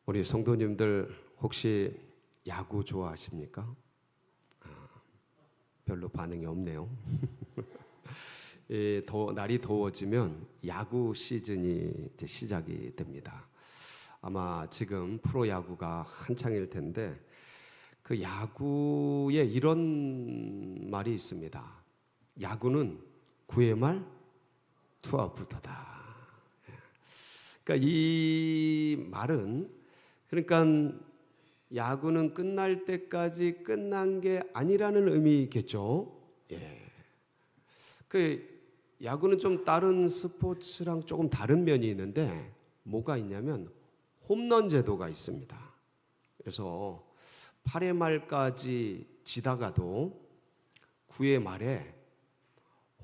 우리 성도님들 혹시 야구 좋아하십니까? 별로 반응이 없네요. 날이 더워지면 야구 시즌이 이제 시작이 됩니다. 아마 지금 프로야구가 한창일 텐데 그 야구에 이런 말이 있습니다. 야구는 9회 말 투아웃부터다. 그러니까 이 말은 그러니까 야구는 끝날 때까지 끝난 게 아니라는 의미겠죠. 예. 그 야구는 좀 다른 스포츠랑 조금 다른 면이 있는데 뭐가 있냐면 홈런 제도가 있습니다. 그래서 8회 말까지 지다가도 9회 말에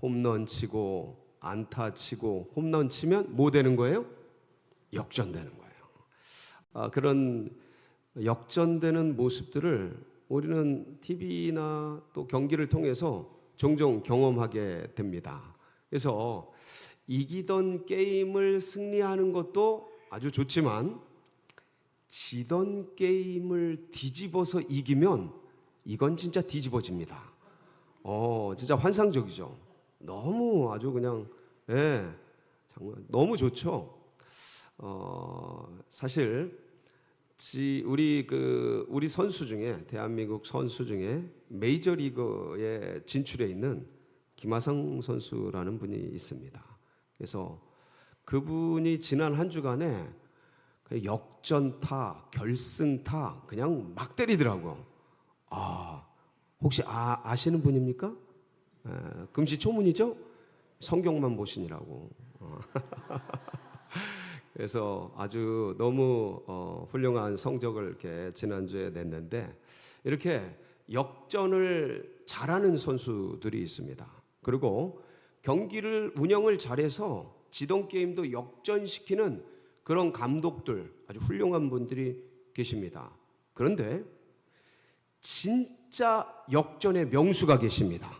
홈런 치고 안타 치고 홈런 치면 뭐 되는 거예요? 역전되는 거예요. 그런 역전되는 모습들을 우리는 TV나 또 경기를 통해서 종종 경험하게 됩니다. 그래서 이기던 게임을 승리하는 것도 아주 좋지만 지던 게임을 뒤집어서 이기면 이건 진짜 뒤집어집니다. 진짜 환상적이죠. 너무 아주 그냥 정말 너무 좋죠. 사실 우리 선수 중에 대한민국 선수 중에 메이저리그에 진출해 있는 김하성 선수라는 분이 있습니다. 그래서 그분이 지난 한 주간에 역전타, 결승타 그냥 막 때리더라고. 혹시 아시는 분입니까? 금시초문이죠? 성경만 보시니라고. 그래서 아주 너무 훌륭한 성적을 이렇게 지난주에 냈는데 이렇게 역전을 잘하는 선수들이 있습니다. 그리고 경기를 운영을 잘해서 지던 게임도 역전시키는 그런 감독들 아주 훌륭한 분들이 계십니다. 그런데 진짜 역전의 명수가 계십니다.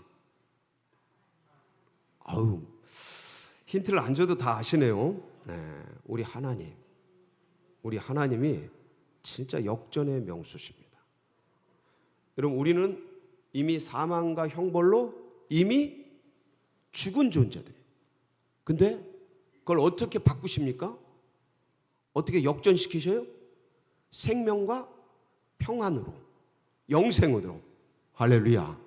힌트를 안 줘도 다 아시네요. 우리 하나님이 진짜 역전의 명수십니다. 여러분, 우리는 이미 사망과 형벌로 이미 죽은 존재들이에요. 근데 그걸 어떻게 바꾸십니까? 어떻게 역전시키셔요? 생명과 평안으로, 영생으로. 할렐루야.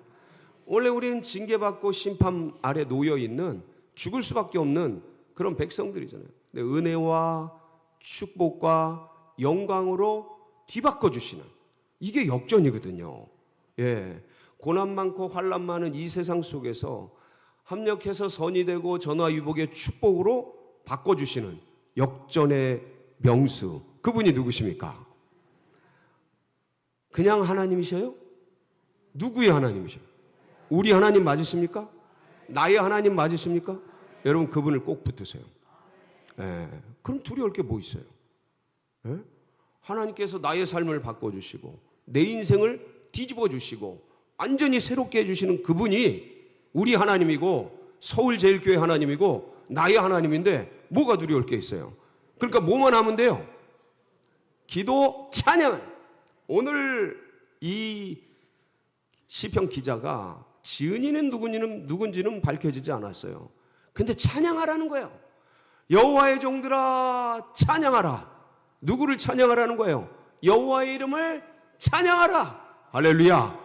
원래 우리는 징계받고 심판 아래 놓여 있는 죽을 수밖에 없는 그런 백성들이잖아요. 근데 은혜와 축복과 영광으로 뒤바꿔 주시는 이게 역전이거든요. 고난 많고 환난 많은 이 세상 속에서 합력해서 선이 되고 전화위복의 축복으로 바꿔 주시는 역전의 명수, 그분이 누구십니까? 그냥 하나님이셔요? 누구의 하나님이셔요? 우리 하나님 맞으십니까? 나의 하나님 맞으십니까? 여러분, 그분을 꼭 붙드세요. 그럼 두려울 게 뭐 있어요? 하나님께서 나의 삶을 바꿔주시고 내 인생을 뒤집어 주시고 완전히 새롭게 해주시는 그분이 우리 하나님이고 서울제일교회 하나님이고 나의 하나님인데 뭐가 두려울 게 있어요? 그러니까 뭐만 하면 돼요? 기도, 찬양. 오늘 이 시편 기자가 지은이는 누군지는 밝혀지지 않았어요. 근데 찬양하라는 거예요. 여호와의 종들아 찬양하라. 누구를 찬양하라는 거예요? 여호와의 이름을 찬양하라. 할렐루야.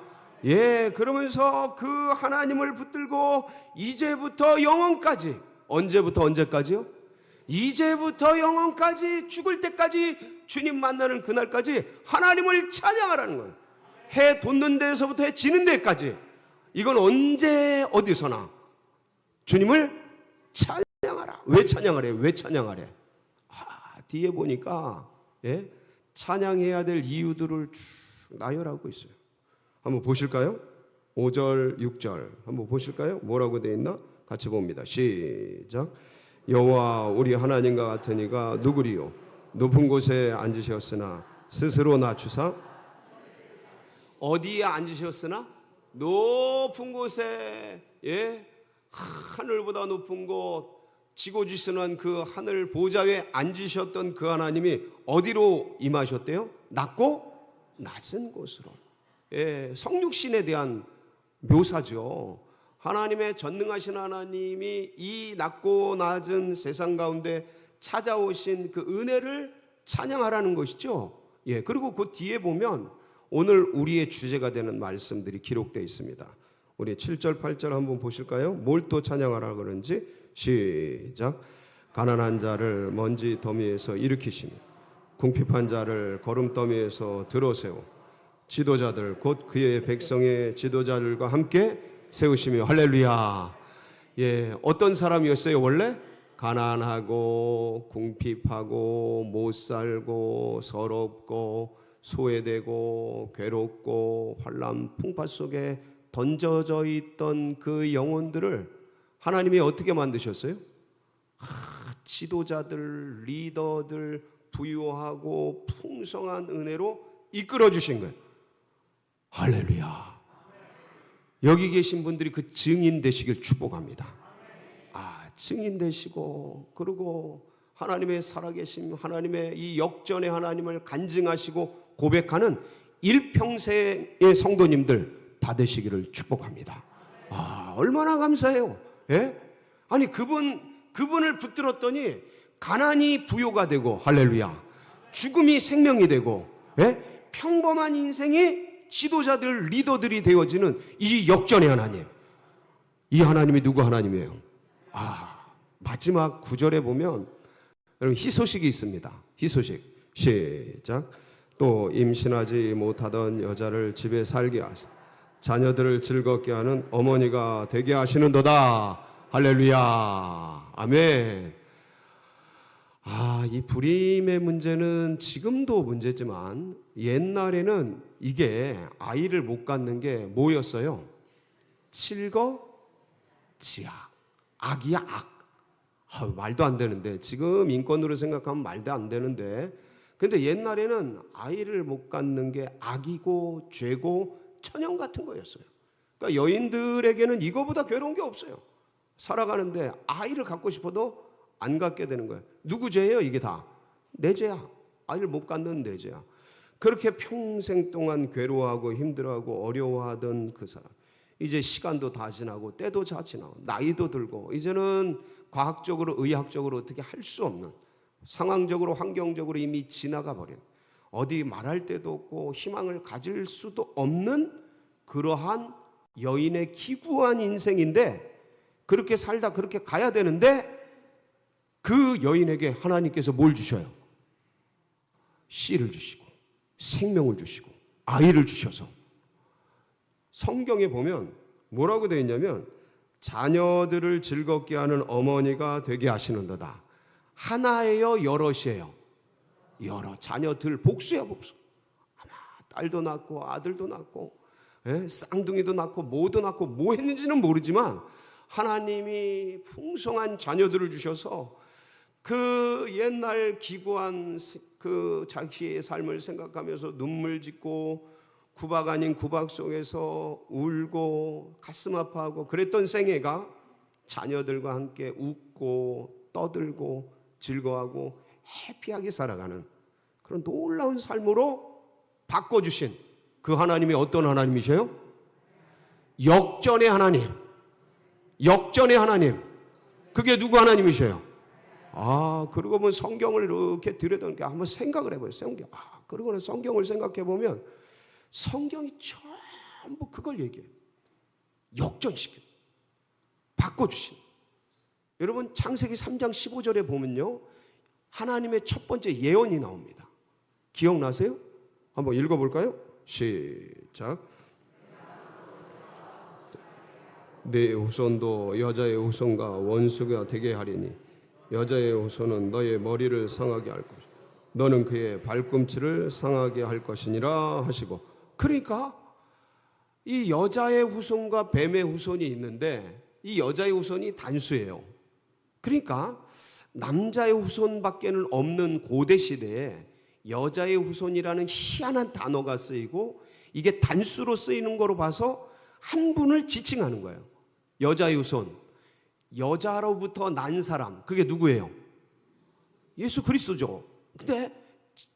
그러면서 그 하나님을 붙들고 이제부터 영원까지, 언제부터 언제까지요? 이제부터 영원까지, 죽을 때까지, 주님 만나는 그날까지 하나님을 찬양하라는 거예요. 해 돋는 데서부터 해 지는 데까지. 이건 언제 어디서나 주님을 찬양하라. 왜 찬양하래? 왜 찬양하래? 뒤에 보니까 찬양해야 될 이유들을 쭉 나열하고 있어요. 한번 보실까요? 5절, 6절 한번 보실까요? 뭐라고 되어 있나? 같이 봅니다. 시작. 여호와 우리 하나님과 같은 이가 누구리요? 높은 곳에 앉으셨으나 스스로 낮추사. 어디에 앉으셨으나? 높은 곳에, 하늘보다 높은 곳, 지고지순한 그 하늘 보좌에 앉으셨던 그 하나님이 어디로 임하셨대요? 낮고 낮은 곳으로. 예, 성육신에 대한 묘사죠. 하나님의 전능하신 하나님이 이 낮고 낮은 세상 가운데 찾아오신 그 은혜를 찬양하라는 것이죠. 예, 그리고 그 뒤에 보면 오늘 우리의 주제가 되는 말씀들이 기록되어 있습니다. 우리 7절 8절 한번 보실까요? 뭘 또 찬양하라 그런지 시작. 가난한 자를 먼지 더미에서 일으키시며 궁핍한 자를 거름더미에서 들어세워 지도자들 곧 그의 백성의 지도자들과 함께 세우시며 할렐루야. 예, 어떤 사람이었어요? 원래 가난하고 궁핍하고 못 살고 서럽고 소외되고 괴롭고 환난 풍파 속에 던져져 있던 그 영혼들을 하나님이 어떻게 만드셨어요? 지도자들, 리더들, 부유하고 풍성한 은혜로 이끌어 주신 거예요. 할렐루야. 여기 계신 분들이 그 증인 되시길 축복합니다. 증인 되시고, 그리고 하나님의 살아계심, 하나님의 이 역전의 하나님을 간증하시고 고백하는 일평생의 성도님들 다 되시기를 축복합니다. 얼마나 감사해요. 예? 아니 그분을 붙들었더니 가난이 부요가 되고, 할렐루야, 죽음이 생명이 되고, 예? 평범한 인생이 지도자들, 리더들이 되어지는 이 역전의 하나님. 이 하나님이 누구 하나님이에요? 마지막 9절에 보면 여러분 희소식이 있습니다. 희소식 시작. 또 임신하지 못하던 여자를 집에 살게 하사 자녀들을 즐겁게 하는 어머니가 되게 하시는도다. 할렐루야. 아멘. 이 불임의 문제는 지금도 문제지만 옛날에는 이게 아이를 못 갖는 게 뭐였어요? 칠거지약. 악이야, 악. 말도 안 되는데, 지금 인권으로 생각하면 말도 안 되는데, 근데 옛날에는 아이를 못 갖는 게 악이고 죄고 천형 같은 거였어요. 그러니까 여인들에게는 이거보다 괴로운 게 없어요. 살아가는데 아이를 갖고 싶어도 안 갖게 되는 거예요. 누구 죄예요? 이게 다 내 죄야. 아이를 못 갖는 내 죄야. 그렇게 평생 동안 괴로워하고 힘들어하고 어려워하던 그 사람, 이제 시간도 다 지나고 때도 다 지나고 나이도 들고 이제는 과학적으로 의학적으로 어떻게 할 수 없는 상황적으로 환경적으로 이미 지나가 버린, 어디 말할 데도 없고 희망을 가질 수도 없는 그러한 여인의 기구한 인생인데, 그렇게 살다 그렇게 가야 되는데 그 여인에게 하나님께서 뭘 주셔요? 씨를 주시고 생명을 주시고 아이를 주셔서, 성경에 보면 뭐라고 되어 있냐면 자녀들을 즐겁게 하는 어머니가 되게 하시는도다. 하나예요, 여럿이에요? 여러. 자녀들 복수야, 복수. 아마 딸도 낳고 아들도 낳고, 쌍둥이도 낳고 뭐도 낳고 뭐 했는지는 모르지만 하나님이 풍성한 자녀들을 주셔서 그 옛날 기구한 그 자기의 삶을 생각하면서 눈물 짓고 구박 아닌 구박 속에서 울고 가슴 아파하고 그랬던 생애가 자녀들과 함께 웃고 떠들고 즐거워하고 해피하게 살아가는 그런 놀라운 삶으로 바꿔주신 그 하나님이 어떤 하나님이세요? 역전의 하나님. 역전의 하나님. 그게 누구 하나님이세요? 그러고 보면 성경을 이렇게 들여다보니까 한번 생각을 해봐요. 그러고는 성경을 생각해 보면 성경이 전부 그걸 얘기해요. 역전시켜 바꿔주신. 여러분 창세기 3장 15절에 보면요, 하나님의 첫 번째 예언이 나옵니다. 기억나세요? 한번 읽어볼까요? 시작. 내 후손도 여자의 후손과 원수가 되게 하리니 여자의 후손은 너의 머리를 상하게 할 것이고 너는 그의 발꿈치를 상하게 할 것이니라 하시고. 그러니까 이 여자의 후손과 뱀의 후손이 있는데 이 여자의 후손이 단수예요. 그러니까 남자의 후손밖에는 없는 고대 시대에 여자의 후손이라는 희한한 단어가 쓰이고 이게 단수로 쓰이는 거로 봐서 한 분을 지칭하는 거예요. 여자의 후손, 여자로부터 난 사람, 그게 누구예요? 예수 그리스도죠. 근데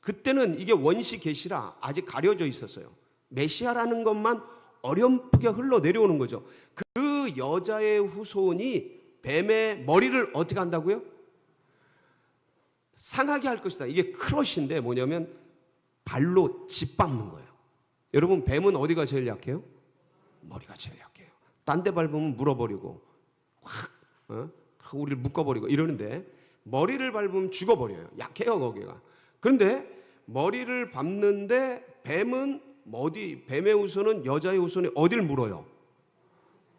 그때는 이게 원시 계시라 아직 가려져 있었어요. 메시아라는 것만 어렴풋게 흘러내려오는 거죠. 그 여자의 후손이 뱀의 머리를 어떻게 한다고요? 상하게 할 것이다. 이게 크러쉬인데 뭐냐면 발로 짓밟는 거예요. 여러분, 뱀은 어디가 제일 약해요? 머리가 제일 약해요. 딴 데 밟으면 물어버리고 확 우리를 묶어버리고 이러는데, 머리를 밟으면 죽어버려요. 약해요, 거기가. 그런데 머리를 밟는데 뱀의 후손은, 여자의 후손이 어디를 물어요?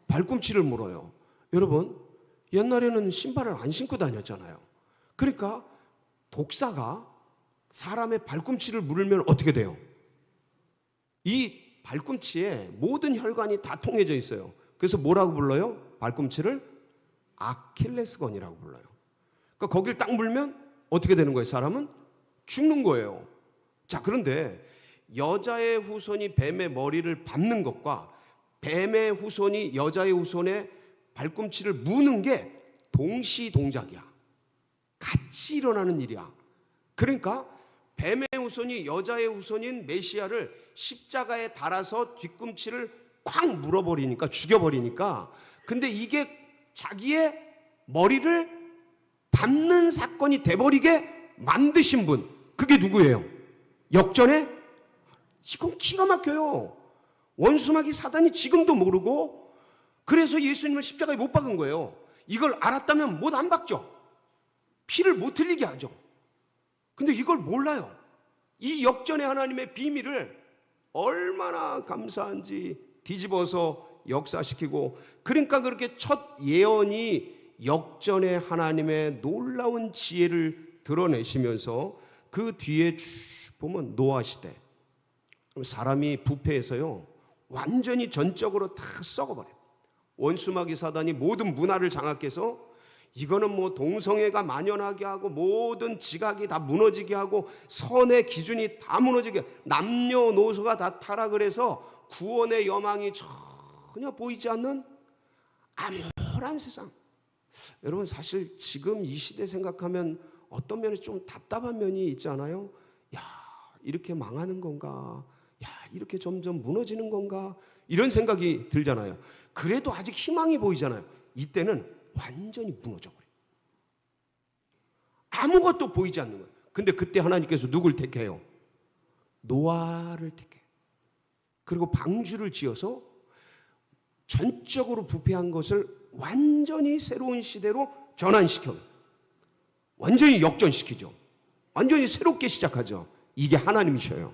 발꿈치를 물어요. 여러분, 옛날에는 신발을 안 신고 다녔잖아요. 그러니까 독사가 사람의 발꿈치를 물으면 어떻게 돼요? 이 발꿈치에 모든 혈관이 다 통해져 있어요. 그래서 뭐라고 불러요? 발꿈치를 아킬레스건이라고 불러요. 그러니까 거길 딱 물면 어떻게 되는 거예요? 사람은 죽는 거예요. 자, 그런데 여자의 후손이 뱀의 머리를 밟는 것과 뱀의 후손이 여자의 후손의 발꿈치를 무는 게 동시 동작이야. 같이 일어나는 일이야. 그러니까 뱀의 후손이 여자의 후손인 메시아를 십자가에 달아서 뒤꿈치를 쾅 물어버리니까, 죽여버리니까, 근데 이게 자기의 머리를 밟는 사건이 돼버리게 만드신 분, 그게 누구예요? 역전에? 이건 기가 막혀요. 원수마귀 사단이 지금도 모르고, 그래서 예수님을 십자가에 못 박은 거예요. 이걸 알았다면 못 안 박죠. 피를 못 흘리게 하죠. 근데 이걸 몰라요. 이 역전의 하나님의 비밀을 얼마나 감사한지 뒤집어서 역사시키고, 그러니까 그렇게 첫 예언이 역전의 하나님의 놀라운 지혜를 드러내시면서 그 뒤에 쭉 보면 노아 시대, 사람이 부패해서요 완전히 전적으로 다 썩어버려요. 원수마귀 사단이 모든 문화를 장악해서 이거는 뭐 동성애가 만연하게 하고 모든 지각이 다 무너지게 하고 선의 기준이 다 무너지게, 남녀노소가 다 타락을 해서 구원의 여망이 전혀 보이지 않는 암울한 세상. 여러분, 사실 지금 이 시대 생각하면 어떤 면에 좀 답답한 면이 있지 않아요? 야, 이렇게 망하는 건가? 야, 이렇게 점점 무너지는 건가? 이런 생각이 들잖아요. 그래도 아직 희망이 보이잖아요. 이때는 완전히 무너져버려요. 아무것도 보이지 않는 거예요. 근데 그때 하나님께서 누굴 택해요? 노아를 택해요. 그리고 방주를 지어서 전적으로 부패한 것을 완전히 새로운 시대로 전환시켜요. 완전히 역전시키죠. 완전히 새롭게 시작하죠. 이게 하나님이셔요.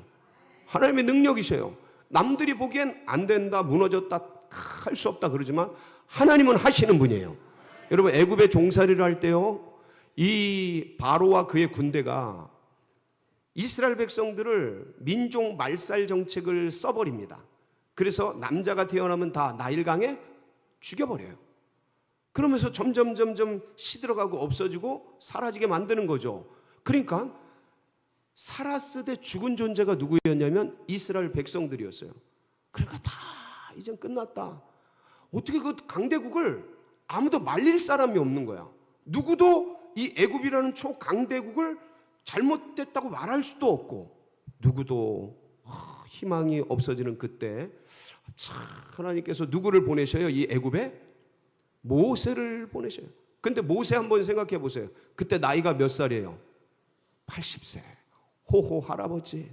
하나님의 능력이셔요. 남들이 보기엔 안 된다, 무너졌다, 할 수 없다 그러지만 하나님은 하시는 분이에요. 여러분, 애굽에 종살이를 할 때요, 이 바로와 그의 군대가 이스라엘 백성들을 민족 말살 정책을 써버립니다. 그래서 남자가 태어나면 다 나일강에 죽여버려요. 그러면서 점점 시들어가고 없어지고 사라지게 만드는 거죠. 그러니까 살았으되 죽은 존재가 누구였냐면 이스라엘 백성들이었어요. 그러니까 다 이젠 끝났다. 어떻게 그 강대국을 아무도 말릴 사람이 없는 거야. 누구도 이 애굽이라는 초강대국을 잘못됐다고 말할 수도 없고, 누구도 희망이 없어지는 그때 참 하나님께서 누구를 보내셔요? 이 애굽에 모세를 보내셔요. 근데 모세 한번 생각해 보세요. 그때 나이가 몇 살이에요? 80세. 호호 할아버지.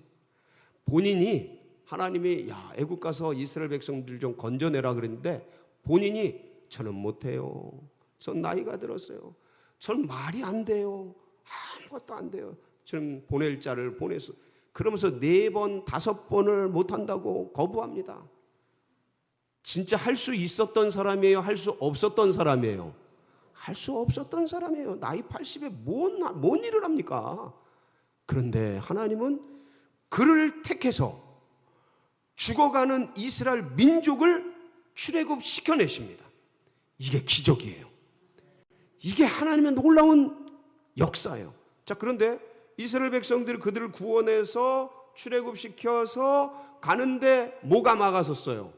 본인이, 하나님이 야 애굽 가서 이스라엘 백성들 좀 건져내라 그랬는데 본인이 저는 못해요. 전 나이가 들었어요. 전 말이 안 돼요. 아무것도 안 돼요. 저는 보낼 자를 보내서, 그러면서 4번, 5번을 못한다고 거부합니다. 진짜 할 수 있었던 사람이에요? 할 수 없었던 사람이에요? 할 수 없었던 사람이에요. 나이 80에 뭔 일을 합니까? 그런데 하나님은 그를 택해서 죽어가는 이스라엘 민족을 출애굽 시켜내십니다. 이게 기적이에요. 이게 하나님의 놀라운 역사예요. 자, 그런데 이스라엘 백성들이 그들을 구원해서 출애굽시켜서 가는데 뭐가 막아섰어요?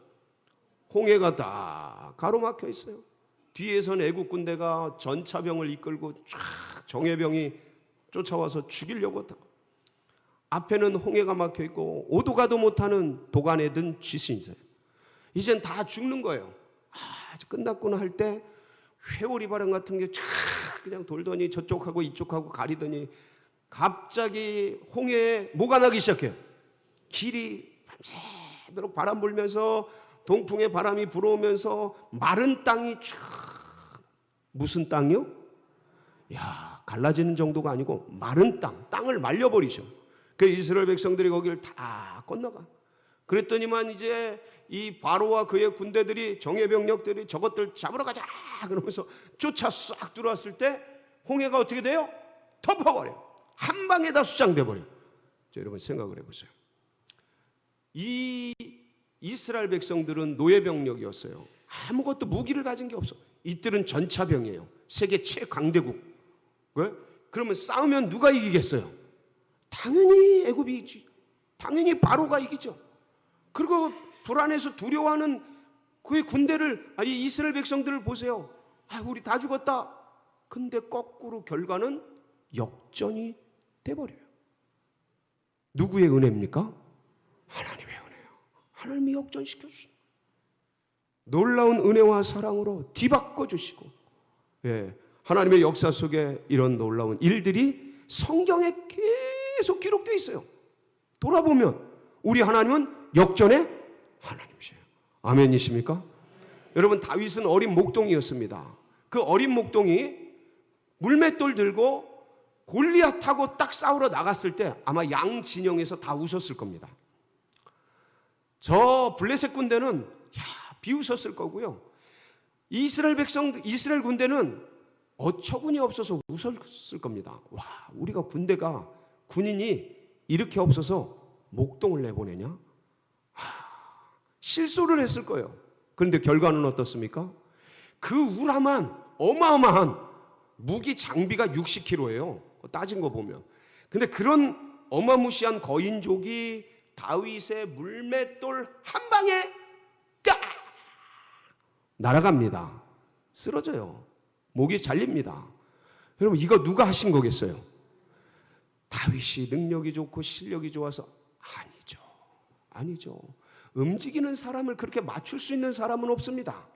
홍해가 다 가로막혀 있어요. 뒤에선 애국 군대가 전차병을 이끌고 쫙 정예병이 쫓아와서 죽이려고 하다. 앞에는 홍해가 막혀 있고 오도 가도 못하는 도간에 든 쥐신세. 이젠 다 죽는 거예요. 끝났구나 할 때 회오리 바람 같은 게 쫙 그냥 돌더니 저쪽하고 이쪽하고 가리더니 갑자기 홍해에 뭐가 나기 시작해요. 길이 밤새도록 바람 불면서 동풍의 바람이 불어오면서 마른 땅이 쫙. 무슨 땅이요? 야, 갈라지는 정도가 아니고 마른 땅을 말려버리죠. 그 이스라엘 백성들이 거기를 다 건너가. 그랬더니만 이제 이 바로와 그의 군대들이 정예병력들이 저것들 잡으러 가자 그러면서 쫓아 싹 들어왔을 때 홍해가 어떻게 돼요? 덮어버려. 한 방에 다 수장돼 버려. 여러분 생각을 해보세요. 이 이스라엘 백성들은 노예병력이었어요. 아무것도 무기를 가진 게 없어. 이들은 전차병이에요. 세계 최강대국. 왜? 그러면 싸우면 누가 이기겠어요? 당연히 애굽이 이기지. 당연히 바로가 이기죠. 그리고 불안해서 두려워하는 그의 군대를, 아니 이스라엘 백성들을 보세요. 우리 다 죽었다. 근데 거꾸로 결과는 역전이 돼버려요. 누구의 은혜입니까? 하나님의 은혜요. 하나님이 역전시켜 주신 놀라운 은혜와 사랑으로 뒤바꿔 주시고, 하나님의 역사 속에 이런 놀라운 일들이 성경에 계속 기록되어 있어요. 돌아보면 우리 하나님은 역전의 하나님이세요. 아멘이십니까? 여러분, 다윗은 어린 목동이었습니다. 그 어린 목동이 물맷돌 들고 골리앗하고 딱 싸우러 나갔을 때 아마 양 진영에서 다 웃었을 겁니다. 저 블레셋 군대는 비웃었을 거고요. 이스라엘 군대는 어처구니 없어서 웃었을 겁니다. 와, 우리가 군인이 이렇게 없어서 목동을 내보내냐? 실소를 했을 거예요. 그런데 결과는 어떻습니까? 그 우람한 어마어마한 무기 장비가 60kg예요. 따진 거 보면. 근데 그런 어마무시한 거인족이 다윗의 물맷돌 한 방에 날아갑니다. 쓰러져요. 목이 잘립니다. 여러분, 이거 누가 하신 거겠어요? 다윗이 능력이 좋고 실력이 좋아서? 아니죠. 움직이는 사람을 그렇게 맞출 수 있는 사람은 없습니다.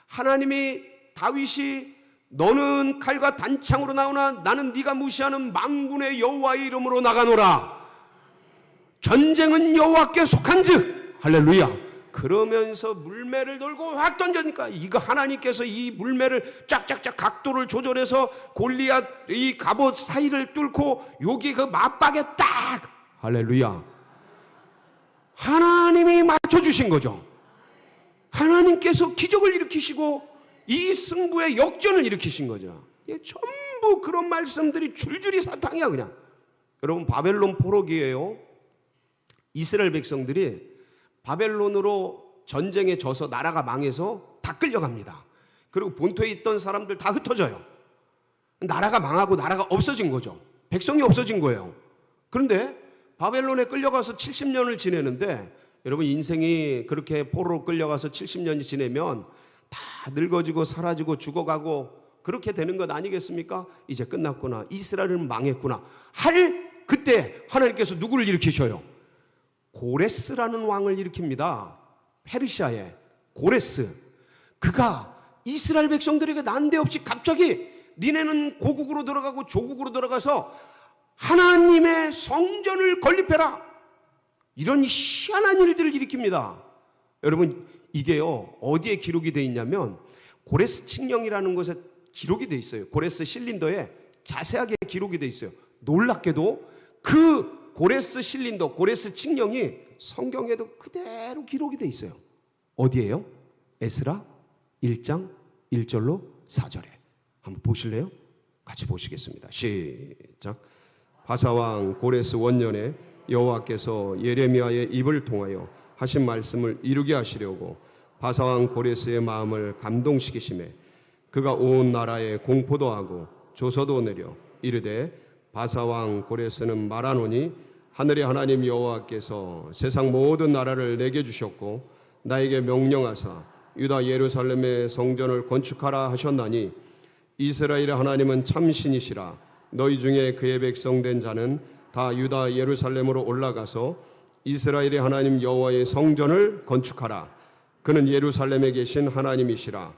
하나님이 다윗이 너는 칼과 단창으로 나오나 나는 네가 무시하는 만군의 여호와의 이름으로 나가노라. 전쟁은 여호와께 속한즉 할렐루야. 그러면서 물매를 돌고 확 던져니까 이거 하나님께서 이 물매를 쫙쫙쫙 각도를 조절해서 골리앗 이 갑옷 사이를 뚫고 여기 그 맞박에 딱 할렐루야. 하나님이 맞춰주신 거죠. 하나님께서 기적을 일으키시고 이 승부의 역전을 일으키신 거죠. 전부 그런 말씀들이 줄줄이 사탕이야 그냥. 여러분, 바벨론 포로기예요. 이스라엘 백성들이 바벨론으로 전쟁에 져서 나라가 망해서 다 끌려갑니다. 그리고 본토에 있던 사람들 다 흩어져요. 나라가 망하고 나라가 없어진 거죠. 백성이 없어진 거예요. 그런데 바벨론에 끌려가서 70년을 지내는데, 여러분 인생이 그렇게 포로로 끌려가서 70년이 지내면 다 늙어지고 사라지고 죽어가고 그렇게 되는 것 아니겠습니까? 이제 끝났구나, 이스라엘은 망했구나 할 그때 하나님께서 누구를 일으키셔요? 고레스라는 왕을 일으킵니다. 페르시아의 고레스. 그가 이스라엘 백성들에게 난데없이 갑자기 니네는 고국으로 들어가고 조국으로 들어가서 하나님의 성전을 건립해라, 이런 희한한 일들을 일으킵니다. 여러분, 이게요 어디에 기록이 되어 있냐면 고레스 칙령이라는 곳에 기록이 되어 있어요. 고레스 실린더에 자세하게 기록이 되어 있어요. 놀랍게도 그 고레스 실린더, 고레스 칙령이 성경에도 그대로 기록이 되어 있어요. 어디예요? 에스라 1장 1절로 4절에 한번 보실래요? 같이 보시겠습니다. 시작. 바사왕 고레스 원년에 여호와께서 예레미야의 입을 통하여 하신 말씀을 이루게 하시려고 바사왕 고레스의 마음을 감동시키심에 그가 온 나라에 공포도 하고 조서도 내려 이르되 바사왕 고레스는 말하노니 하늘의 하나님 여호와께서 세상 모든 나라를 내게 주셨고 나에게 명령하사 유다 예루살렘의 성전을 건축하라 하셨나니 이스라엘의 하나님은 참 신이시라. 너희 중에 그의 백성 된 자는 다 유다 예루살렘으로 올라가서 이스라엘의 하나님 여호와의 성전을 건축하라. 그는 예루살렘에 계신 하나님이시라.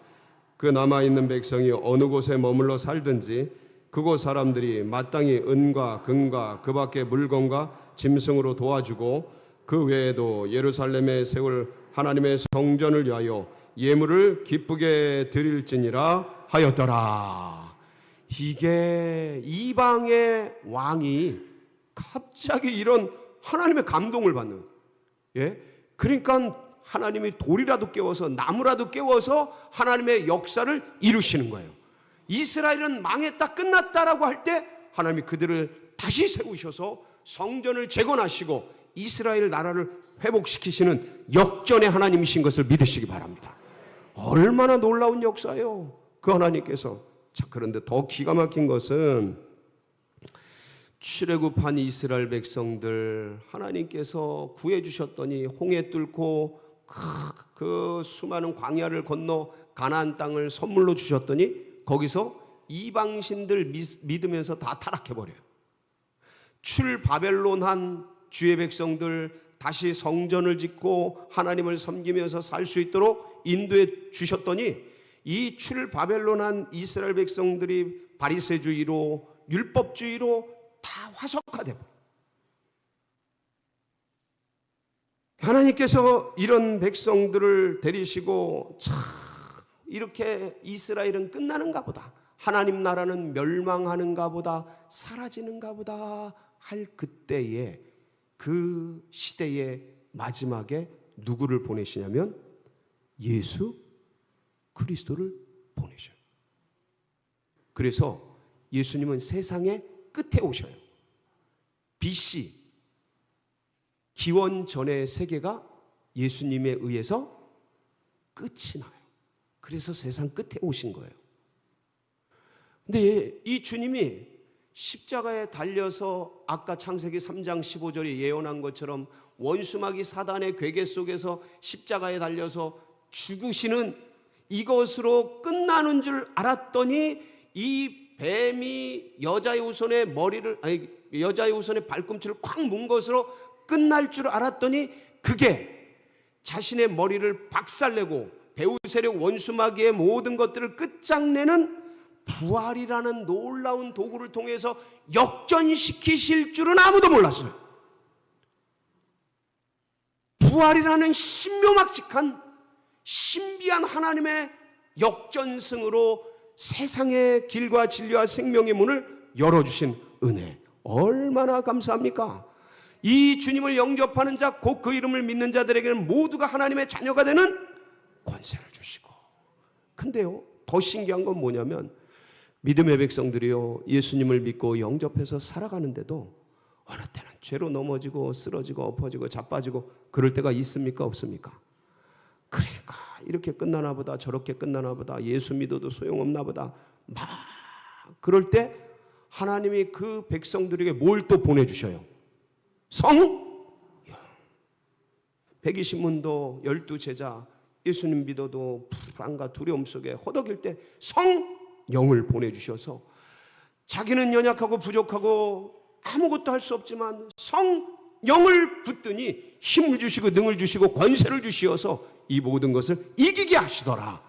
그 남아있는 백성이 어느 곳에 머물러 살든지 그곳 사람들이 마땅히 은과 금과 그 밖의 물건과 짐승으로 도와주고 그 외에도 예루살렘에 세울 하나님의 성전을 위하여 예물을 기쁘게 드릴지니라 하였더라. 이게 이방의 왕이 갑자기 이런 하나님의 감동을 받는, 그러니까 하나님이 돌이라도 깨워서 나무라도 깨워서 하나님의 역사를 이루시는 거예요. 이스라엘은 망했다 끝났다라고 할 때 하나님이 그들을 다시 세우셔서 성전을 재건하시고 이스라엘 나라를 회복시키시는 역전의 하나님이신 것을 믿으시기 바랍니다. 얼마나 놀라운 역사예요, 그 하나님께서. 자, 그런데 더 기가 막힌 것은 출애굽한 이스라엘 백성들 하나님께서 구해주셨더니 홍해 뚫고 그 수많은 광야를 건너 가나안 땅을 선물로 주셨더니 거기서 이방신들 믿으면서 다 타락해버려요. 출바벨론한 주의 백성들 다시 성전을 짓고 하나님을 섬기면서 살 수 있도록 인도해 주셨더니 이 출바벨론한 이스라엘 백성들이 바리새주의로 율법주의로 다 화석화되고, 하나님께서 이런 백성들을 데리시고 참 이렇게 이스라엘은 끝나는가 보다, 하나님 나라는 멸망하는가 보다, 사라지는가 보다 할 그때에, 그 시대의 마지막에 누구를 보내시냐면 예수 그리스도를 보내셔요. 그래서 예수님은 세상의 끝에 오셔요. BC 기원 전의 세계가 예수님에 의해서 끝이 나요. 그래서 세상 끝에 오신 거예요. 근데 이 주님이 십자가에 달려서 아까 창세기 3장 15절에 예언한 것처럼 원수마귀 사단의 괴계 속에서 십자가에 달려서 죽으시는 이것으로 끝나는 줄 알았더니 이 뱀이 여자의 우선의 머리를, 아니 여자의 우선의 발꿈치를 콱 문 것으로 끝날 줄 알았더니 그게 자신의 머리를 박살내고 배후 세력 원수마귀의 모든 것들을 끝장내는 부활이라는 놀라운 도구를 통해서 역전시키실 줄은 아무도 몰랐어요. 부활이라는 신묘막직한 신비한 하나님의 역전승으로 세상의 길과 진리와 생명의 문을 열어주신 은혜, 얼마나 감사합니까? 이 주님을 영접하는 자, 곧 그 이름을 믿는 자들에게는 모두가 하나님의 자녀가 되는 권세를 주시고. 근데요, 더 신기한 건 뭐냐면 믿음의 백성들이요, 예수님을 믿고 영접해서 살아가는데도 어느 때는 죄로 넘어지고 쓰러지고 엎어지고 자빠지고 그럴 때가 있습니까, 없습니까? 그러니까 이렇게 끝나나 보다, 저렇게 끝나나 보다, 예수 믿어도 소용없나 보다, 막 그럴 때 하나님이 그 백성들에게 뭘 또 보내주셔요? 성령. 120문도 12제자 예수님 믿어도 불안과 두려움 속에 허덕일 때 성령을 보내주셔서 자기는 연약하고 부족하고 아무것도 할 수 없지만 성령을 붙드니 힘을 주시고 능을 주시고 권세를 주시어서 이 모든 것을 이기게 하시더라.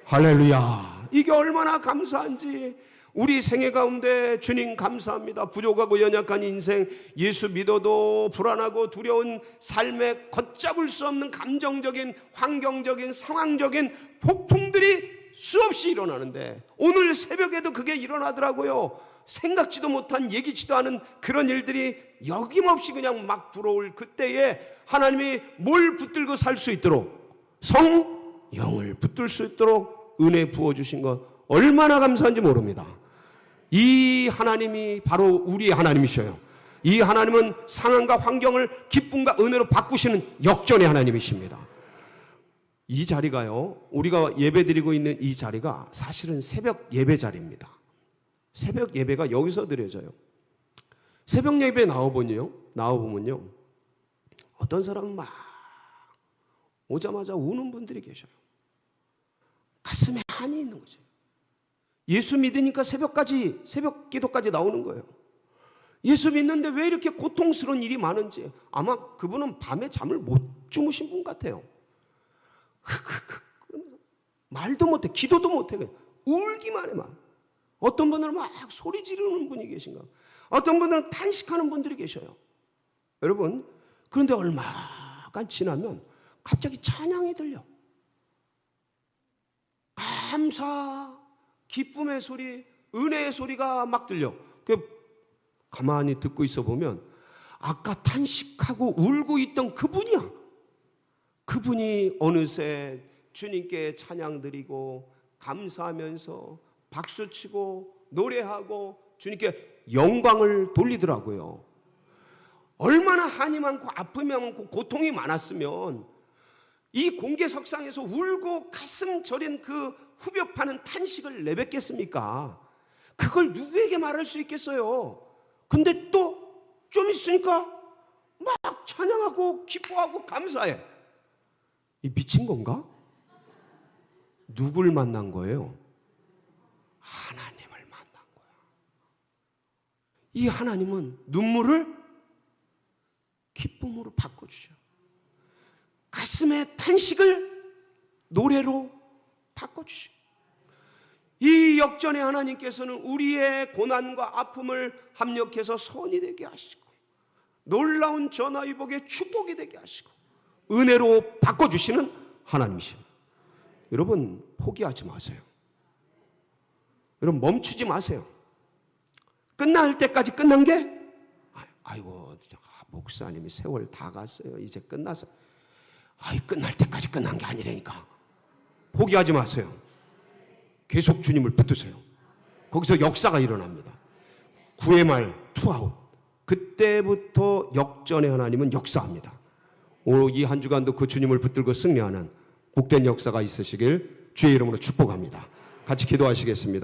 할렐루야. 이게 얼마나 감사한지. 우리 생애 가운데 주님 감사합니다. 부족하고 연약한 인생, 예수 믿어도 불안하고 두려운 삶에 걷잡을 수 없는 감정적인, 환경적인, 상황적인 폭풍들이 수없이 일어나는데 오늘 새벽에도 그게 일어나더라고요. 생각지도 못한, 예기치도 않은 그런 일들이 여김없이 그냥 막 불어올 그때에 하나님이 뭘 붙들고 살 수 있도록, 성령을 붙들 수 있도록 은혜 부어주신 것 얼마나 감사한지 모릅니다. 이 하나님이 바로 우리의 하나님이셔요. 이 하나님은 상황과 환경을 기쁨과 은혜로 바꾸시는 역전의 하나님이십니다. 이 자리가요, 우리가 예배드리고 있는 이 자리가 사실은 새벽 예배 자리입니다. 새벽 예배가 여기서 드려져요. 새벽 예배 나와보면요, 어떤 사람은 막 오자마자 우는 분들이 계셔요. 가슴에 한이 있는 거죠. 예수 믿으니까 새벽 기도까지 나오는 거예요. 예수 믿는데 왜 이렇게 고통스러운 일이 많은지. 아마 그분은 밤에 잠을 못 주무신 분 같아요. 그러면서 말도 못해, 기도도 못해, 그냥 울기만 해. 막 어떤 분들은 막 소리 지르는 분이 계신가, 어떤 분들은 탄식하는 분들이 계셔요. 여러분, 그런데 얼마간 지나면 갑자기 찬양이 들려. 감사, 기쁨의 소리, 은혜의 소리가 막 들려. 가만히 듣고 있어 보면 아까 탄식하고 울고 있던 그분이야. 그분이 어느새 주님께 찬양 드리고 감사하면서 박수치고 노래하고 주님께 영광을 돌리더라고요. 얼마나 한이 많고 아픔이 많고 고통이 많았으면 이 공개석상에서 울고 가슴 저린 그 후벼 파는 탄식을 내뱉겠습니까? 그걸 누구에게 말할 수 있겠어요? 근데 또 좀 있으니까 막 찬양하고 기뻐하고 감사해. 이 미친 건가? 누굴 만난 거예요? 하나님을 만난 거야. 이 하나님은 눈물을 기쁨으로 바꿔주죠. 가슴의 탄식을 노래로 바꿔주죠. 이 역전의 하나님께서는 우리의 고난과 아픔을 합력해서 선이 되게 하시고 놀라운 전화위복의 축복이 되게 하시고 은혜로 바꿔주시는 하나님이십니다. 여러분, 포기하지 마세요. 여러분, 멈추지 마세요. 끝날 때까지 끝난 게 아이고 목사님이 세월 다 갔어요, 이제 끝났어요. 끝날 때까지 끝난 게 아니라니까. 포기하지 마세요. 계속 주님을 붙드세요. 거기서 역사가 일어납니다. 9의 말 투아웃. 그때부터 역전의 하나님은 역사합니다. 이 한 주간도 그 주님을 붙들고 승리하는 복된 역사가 있으시길 주의 이름으로 축복합니다. 같이 기도하시겠습니다.